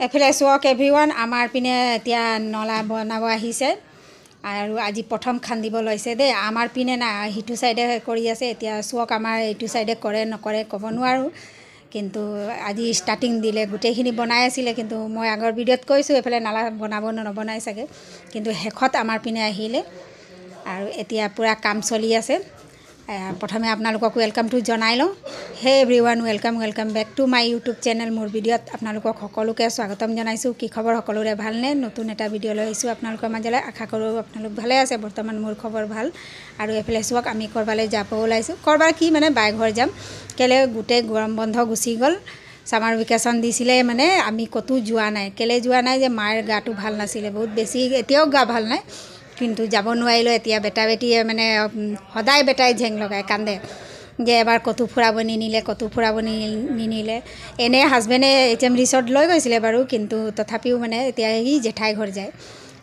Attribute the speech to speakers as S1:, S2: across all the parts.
S1: এফালে চাওক এভৰিৱান আমাৰ পিনে এতিয়া নলা বনাব আহিছে আৰু আজি প্ৰথম খান্দিব লৈছে দেই আমাৰ পিনে না সিটো চাইডে কৰি আছে এতিয়া চাওক আমাৰ এইটো চাইডে কৰে নকৰে ক'ব নোৱাৰোঁ কিন্তু আজি ষ্টাৰ্টিং দিলে গোটেইখিনি বনাই আছিলে কিন্তু মই আগৰ ভিডিঅ'ত কৈছোঁ এফালে নালা বনাব নবনাই চাগে কিন্তু শেষত আমাৰ পিনে আহিলে আৰু এতিয়া পূৰা কাম চলি আছে প্ৰথমে আপোনালোকক ৱেলকামটো জনাই লওঁ হে everyone welcome back to my YouTube channel মোৰ ভিডিঅ'ত আপোনালোকক সকলোকে স্বাগতম জনাইছোঁ কি খবৰ সকলোৰে ভালনে নতুন এটা ভিডিঅ' লৈ আহিছোঁ আপোনালোকৰ মাজলৈ আশা কৰোঁ আপোনালোক ভালে আছে বৰ্তমান মোৰ খবৰ ভাল আৰু এফালে চাওক আমি ক'ৰবালৈ যাব ওলাইছোঁ ক'ৰবাৰ কি মানে বাইঘৰ যাম কেলৈ গোটেই গৰম বন্ধ গুচি গ'ল ছামাৰ ভেকেশ্যন দিছিলে মানে আমি ক'তো যোৱা নাই কেলৈ যোৱা নাই যে মাৰ গাটো ভাল নাছিলে বহুত বেছি এতিয়াও গা ভাল নাই কিন্তু যাব নোৱাৰিলোঁ এতিয়া বেটা বেটিয়ে মানে সদায় বেটাই ঝেং লগাই কান্দে যে এবাৰ ক'তো ফুৰাব নিনিলে এনেই হাজবেণ্ডে HM ৰিচৰ্ট লৈ গৈছিলে বাৰু কিন্তু তথাপিও মানে এতিয়া সি জেঠাই ঘৰ যায়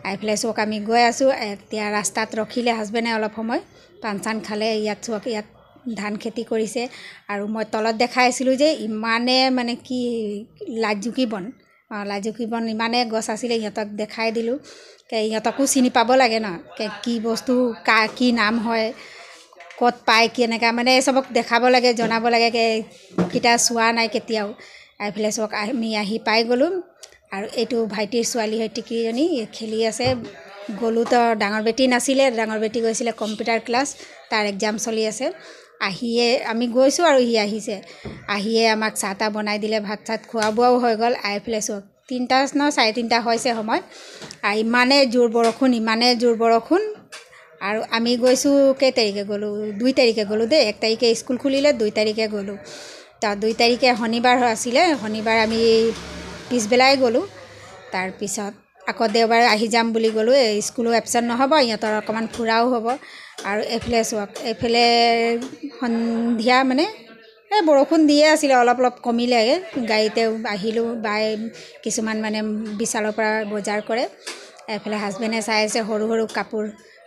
S1: এইফালে চাওক আমি গৈ আছোঁ এতিয়া ৰাস্তাত ৰখিলে হাজবেণ্ডে অলপ সময় পাণ চান খালে ইয়াত চাওক ইয়াত ধান খেতি কৰিছে আৰু মই তলত দেখাইছিলোঁ যে ইমানে মানে কি লাজুকী বন ইমানে গছ আছিলে ইহঁতক দেখাই দিলোঁ ইহঁতকো চিনি পাব লাগে ন কি বস্তু কি নাম হয় ক'ত পায় কেনেকুৱা মানে চবক দেখাব লাগে জনাব লাগে কেইটা চোৱা নাই কেতিয়াও এইফালে চাওক আমি আহি পাই গ'লোঁ আৰু এইটো ভাইটিৰ ছোৱালী হয় টিকৰিজনী খেলি আছে গ'লোঁ তো ডাঙৰ বেটি নাছিলে ডাঙৰ বেটি গৈছিলে কম্পিউটাৰ ক্লাছ তাৰ এক্সাম চলি আছে আহিয়ে আমি গৈছোঁ আৰু সি আহিয়ে আমাক চাহ তাহ বনাই দিলে ভাত চাত খোৱা বোৱাও হৈ গ'ল এইফালে চাওক 3টা ন 3:30 হৈছে সময় আৰু ইমানে জোৰ বৰষুণ আৰু আমি গৈছোঁ কেই তাৰিখে গ'লোঁ 2 তাৰিখে গ'লোঁ দেই 1 তাৰিখে স্কুল খুলিলে 2 তাৰিখে গ'লোঁ তো 2 তাৰিখে শনিবাৰ আছিলে শনিবাৰ আমি পিছবেলাই গ'লোঁ তাৰপিছত আকৌ দেওবাৰে আহি যাম বুলি গ'লোঁ স্কুলো এবচেণ্ট নহ'ব ইহঁতৰ অকণমান ফুৰাও হ'ব আৰু এইফালে চাওক এইফালে সন্ধিয়া মানে এই বৰষুণ দিয়ে আছিলে অলপ কমিলে গাড়ীতে আহিলোঁ বাই কিছুমান মানে বিশালৰ পৰা বজাৰ কৰে এইফালে হাজবেণ্ডে চাই আছে সৰু কাপোৰ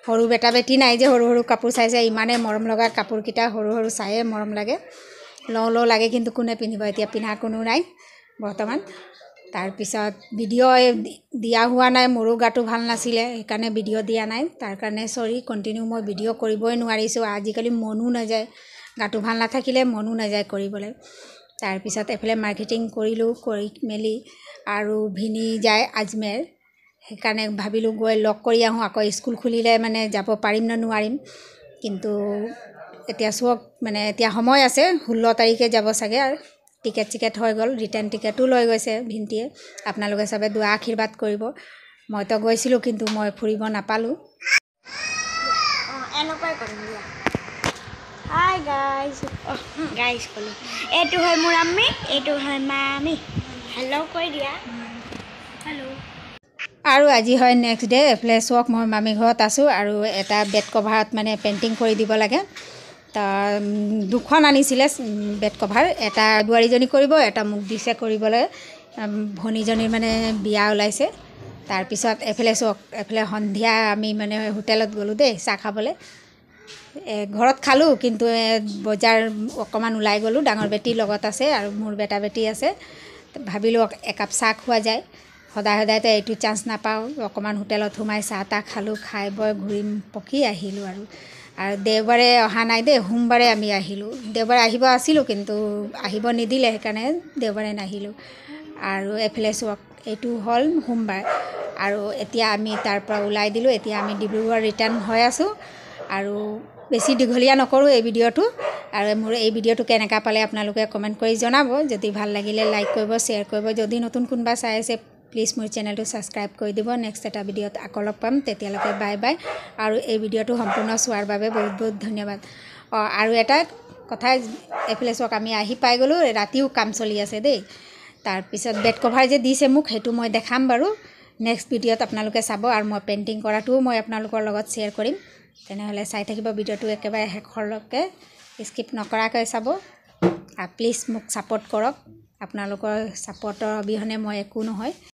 S1: সৰু বেটা বেটি নাই যে সৰু কাপোৰ চাইছে ইমানে মৰম লগা কাপোৰকেইটা সৰু চায়ে মৰম লাগে লওঁ লাগে কিন্তু কোনে পিন্ধিব এতিয়া পিন্ধা কোনো নাই বৰ্তমান তাৰপিছত ভিডিঅ' দিয়া হোৱা নাই মোৰো গাটো ভাল নাছিলে সেইকাৰণে ভিডিঅ' দিয়া নাই তাৰ কাৰণে চৰি কণ্টিনিউ মই ভিডিঅ' কৰিবই নোৱাৰিছোঁ আজিকালি মনো নাযায় গাটো ভাল নাথাকিলে মনো নাযায় কৰিবলৈ তাৰপিছত এইফালে মাৰ্কেটিং কৰিলোঁ কৰি মেলি আৰু ভিনি যায় আজমেৰ সেইকাৰণে ভাবিলোঁ গৈ লগ কৰি আহোঁ আকৌ স্কুল খুলিলে মানে যাব পাৰিম নে নোৱাৰিম কিন্তু এতিয়া চাওক মানে এতিয়া সময় আছে 16 তাৰিখে যাব চাগে আৰু টিকেট হৈ গ'ল ৰিটাৰ্ণ টিকেটো লৈ গৈছে ভিনটিয়ে আপোনালোকে চবে দুৱা আশীৰ্বাদ কৰিব মইতো গৈছিলোঁ কিন্তু মই ফুৰিব নাপালোঁ
S2: এনেকুৱাই কৰিম দিয়া হাই গাইজ ক'লোঁ এইটো হয় মোৰ আম্মি এইটো হয় মামী হেল্ল' কৈ দিয়া হেল্ল'
S1: আৰু আজি হয় নেক্সট ডে এইফালে চাওক মই মামী ঘৰত আছোঁ আৰু এটা বেড কভাৰত মানে পেইণ্টিং কৰি দিব লাগে তো 2খন আনিছিলে বেড কভাৰ এটা বোৱাৰীজনী কৰিব এটা মোক দিছে কৰিবলৈ ভনীজনীৰ মানে বিয়া ওলাইছে তাৰপিছত এইফালে চাওক এইফালে সন্ধিয়া আমি মানে হোটেলত গ'লোঁ দেই চাহ খাবলৈ ঘৰত খালোঁ কিন্তু বজাৰ অকণমান ওলাই গ'লোঁ ডাঙৰ বেটিৰ লগত আছে আৰু মোৰ বেটা বেটি আছে ভাবিলোঁ একাপ চাহ খোৱা যায় সদায়তো এইটো চান্স নাপাওঁ অকণমান হোটেলত সোমাই চাহ তাহ খালোঁ খাই বৈ ঘূৰি পকি আহিলোঁ আৰু দেওবাৰে অহা নাই দেই সোমবাৰে আমি আহিলোঁ দেওবাৰে আহিব আছিলোঁ কিন্তু আহিব নিদিলে সেইকাৰণে দেওবাৰে নাহিলোঁ আৰু এইফালে চাওক এইটো হ'ল সোমবাৰ আৰু এতিয়া আমি তাৰ পৰা ওলাই দিলোঁ এতিয়া আমি ডিব্ৰুগড় ৰিটাৰ্ণ হৈ আছোঁ আৰু বেছি দীঘলীয়া নকৰোঁ এই ভিডিঅ'টো আৰু মোৰ এই ভিডিঅ'টো কেনেকুৱা পালে আপোনালোকে কমেণ্ট কৰি জনাব যদি ভাল লাগিলে লাইক কৰিব শ্বেয়াৰ কৰিব যদি নতুন কোনোবা চাই আছে প্লিজ মোৰ চেনেলটো ছাবস্ক্ৰাইব কৰি দিব নেক্সট এটা ভিডিঅ'ত আকৌ লগ পাম তেতিয়ালৈকে বাই আৰু এই ভিডিঅ'টো সম্পূৰ্ণ চোৱাৰ বাবে বহুত ধন্যবাদ আৰু এটা কথা এইফালে চাওক আমি আহি পাই গ'লোঁ ৰাতিও কাম চলি আছে দেই তাৰপিছত বেড কভাৰ যে দিছে মোক সেইটো মই দেখাম বাৰু নেক্সট ভিডিঅ'ত আপোনালোকে চাব আৰু মই পেইণ্টিং কৰাটোও মই আপোনালোকৰ লগত শ্বেয়াৰ কৰিম তেনেহ'লে চাই থাকিব ভিডিঅ'টো একেবাৰে শেষৰলৈকে স্কিপ নকৰাকৈ চাব প্লিজ মোক ছাপোৰ্ট কৰক আপোনালোকৰ ছাপোৰ্টৰ অবিহনে মই একো নহয়